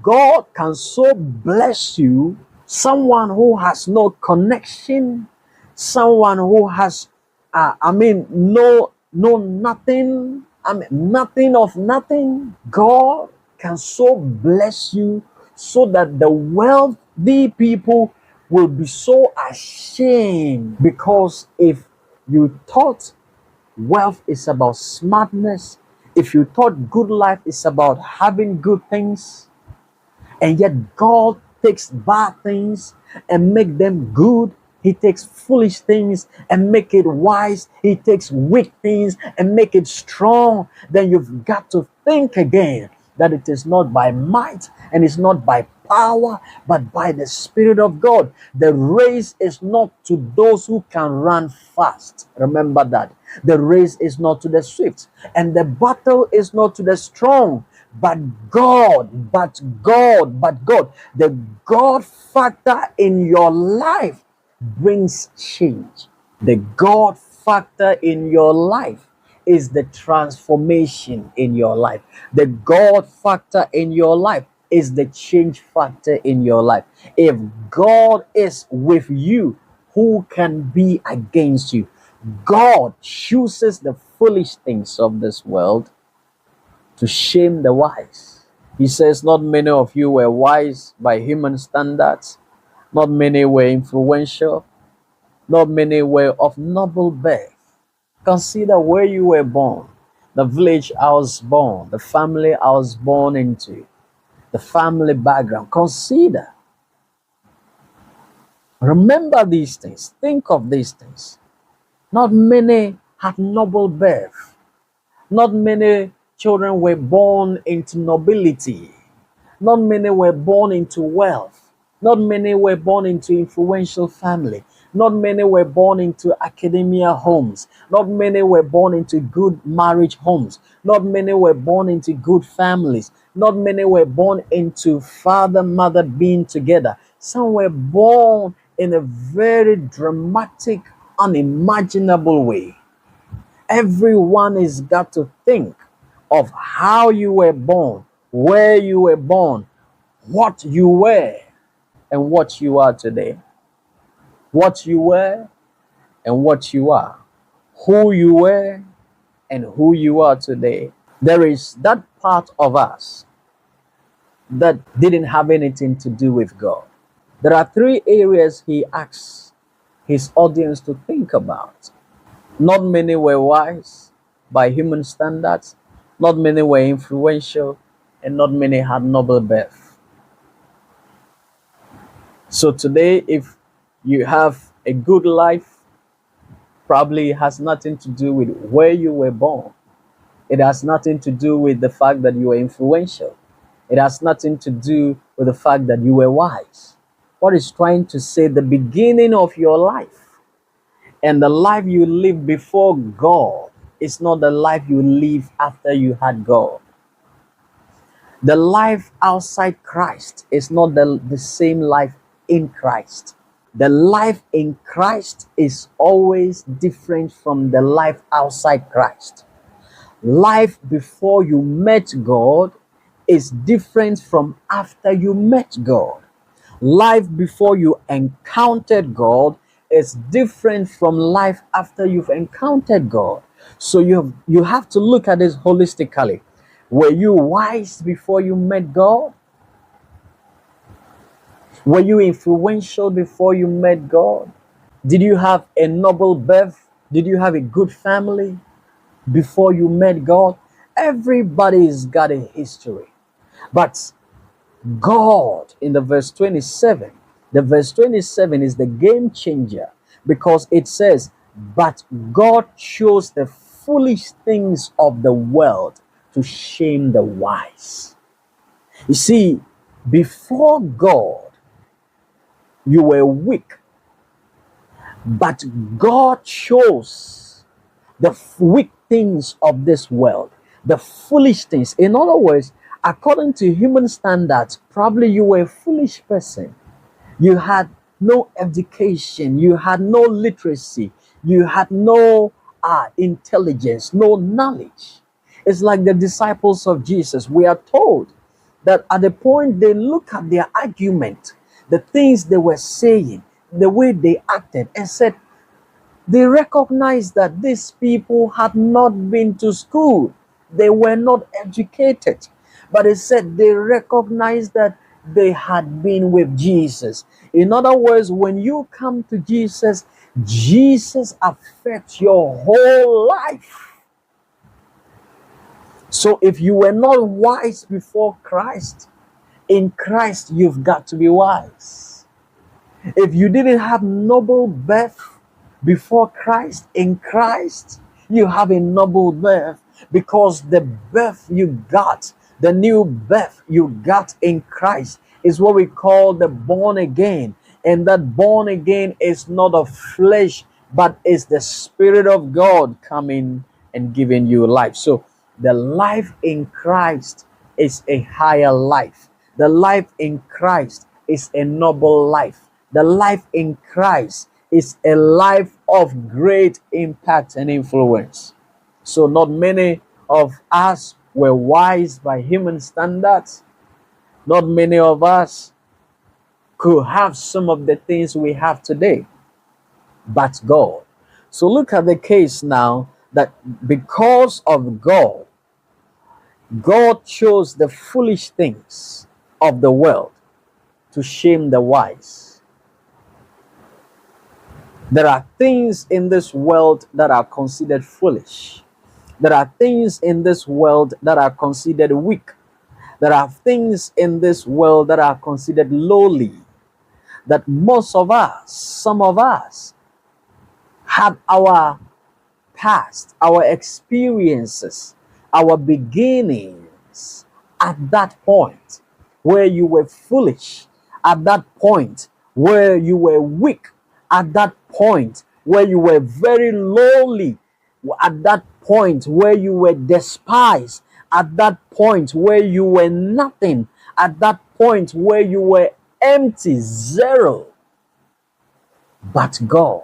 God can so bless you, someone who has no connection, someone who has, no nothing, nothing of nothing. God can so bless you so that the wealthy people will be so ashamed, because if you thought wealth is about smartness, if you thought good life is about having good things, and yet God takes bad things and make them good. He takes foolish things and make it wise. He takes weak things and make it strong. Then you've got to think again that it is not by might and it's not by power, but by the Spirit of God. The race is not to those who can run fast. Remember that. The race is not to the swift, and the battle is not to the strong, but God, but God, but God. The God factor in your life brings change. The God factor in your life is the transformation in your life. The God factor in your life is the change factor in your life. If God is with you, who can be against you? God chooses the foolish things of this world to shame the wise. He says, not many of you were wise by human standards, not many were influential, not many were of noble birth. Consider where you were born, the village I was born, the family I was born into, the family background. Consider. Remember these things. Think of these things. Not many had noble birth. Not many children were born into nobility. Not many were born into wealth. Not many were born into influential family. Not many were born into academia homes. Not many were born into good marriage homes. Not many were born into good families. Not many were born into father, mother being together. Some were born in a very dramatic, unimaginable way. Everyone has got to think of how you were born, where you were born, what you were, and what you are today. What you were and what you are. Who you were and who you are today. There is that part of us that didn't have anything to do with God. There are three areas he asks his audience to think about. Not many were wise by human standards, not many were influential, and not many had noble birth. So today, if you have a good life, probably it has nothing to do with where you were born. It has nothing to do with the fact that you were influential. It has nothing to do with the fact that you were wise. What is trying to say, the beginning of your life and the life you live before God is not the life you live after you had God. The life outside Christ is not the same life in Christ. The life in Christ is always different from the life outside Christ. Life before you met God is different from after you met God. Life before you encountered God is different from life after you've encountered God. So you have to look at this holistically. Were you wise before you met God? Were you influential before you met God? Did you have a noble birth? Did you have a good family before you met God? Everybody's got a history. But God, in the verse 27 is the game changer, because it says, but God chose the foolish things of the world to shame the wise. You see, before God, you were weak, but God chose the weak things of this world, the foolish things. In other words, according to human standards, probably you were a foolish person. You had no education, you had no literacy, you had no intelligence, no knowledge. It's like the disciples of Jesus. We are told that at the point they look at their argument, the things they were saying, the way they acted, and said they recognized that these people had not been to school, they were not educated, but they said they recognized that they had been with Jesus. In other words, when you come to Jesus, Jesus affects your whole life. So if you were not wise before Christ, in Christ you've got to be wise. If you didn't have noble birth before Christ, in Christ you have a noble birth, because the birth you got, the new birth you got in Christ, is what we call the born again. And that born again is not of flesh, but is the Spirit of God coming and giving you life. So the life in Christ is a higher life. The life in Christ is a noble life. The life in Christ is a life of great impact and influence. So not many of us were wise by human standards. Not many of us could have some of the things we have today, but God. So look at the case now, that because of God, God chose the foolish things of the world to shame the wise. There are things in this world that are considered foolish. There are things in this world that are considered weak. There are things in this world that are considered lowly. That most of us, some of us, had our past, our experiences, our beginnings at that point where you were foolish, at that point where you were weak, at that point where you were very lowly, at that point where you were despised, at that point where you were nothing, at that point where you were empty, zero. But God,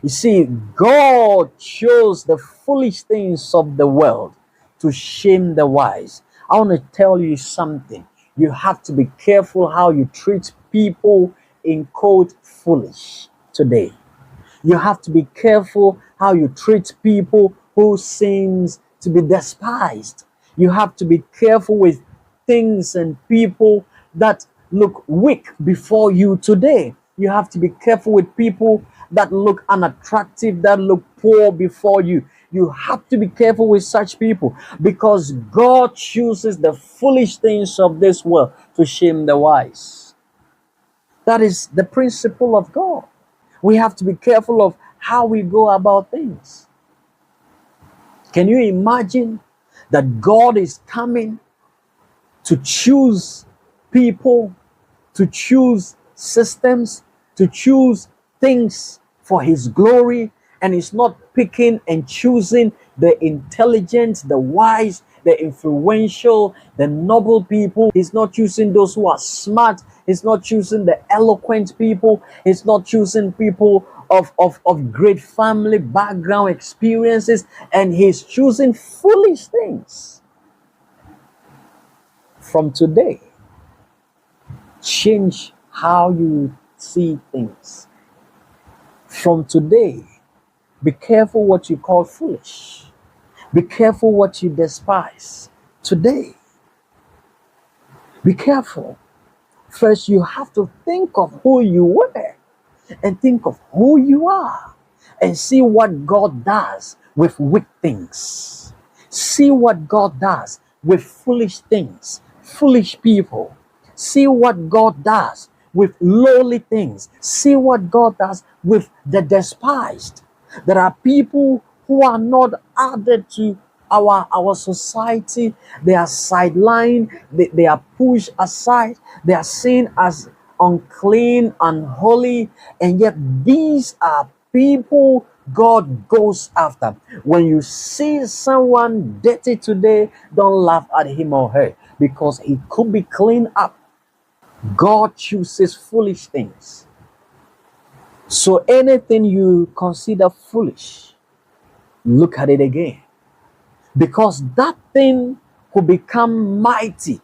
you see, God chose the foolish things of the world to shame the wise. I want to tell you something. You have to be careful how you treat people in quote foolish today. You have to be careful how you treat people who seems to be despised. You have to be careful with things and people that look weak before you today. You have to be careful with people that look unattractive, that look poor before you. You have to be careful with such people, because God chooses the foolish things of this world to shame the wise. That is the principle of God. We have to be careful of how we go about things. Can you imagine that God is coming to choose people, to choose systems, to choose things for his glory, and he's not picking and choosing the intelligent, the wise, the influential, the noble people. He's not choosing those who are smart. He's not choosing the eloquent people. He's not choosing people of great family background experiences, and he's choosing foolish things. From today, change how you see things. From today, be careful what you call foolish. Be careful what you despise. Today, be careful. First, you have to think of who you were and think of who you are, and see what God does with weak things. See what God does with foolish things, foolish people. See what God does with lowly things. See what God does with the despised. There are people who are not added to our society. They are sidelined, they are pushed aside, they are seen as unclean, unholy, and yet these are people God goes after. When you see someone dirty today, don't laugh at him or her, because he could be cleaned up. God chooses foolish things. So anything you consider foolish, look at it again, because that thing could become mighty.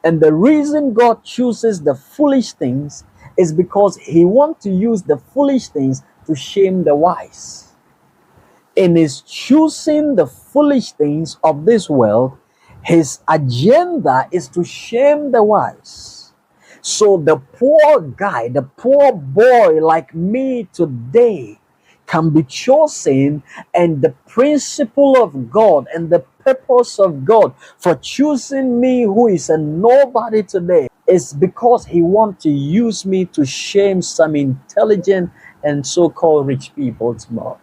And the reason God chooses the foolish things is because He wants to use the foolish things to shame the wise. In His choosing the foolish things of this world, His agenda is to shame the wise. So the poor guy, the poor boy like me today, can be chosen, and the principle of God and the purpose of God for choosing me, who is a nobody today, is because He wants to use me to shame some intelligent and so-called rich people tomorrow.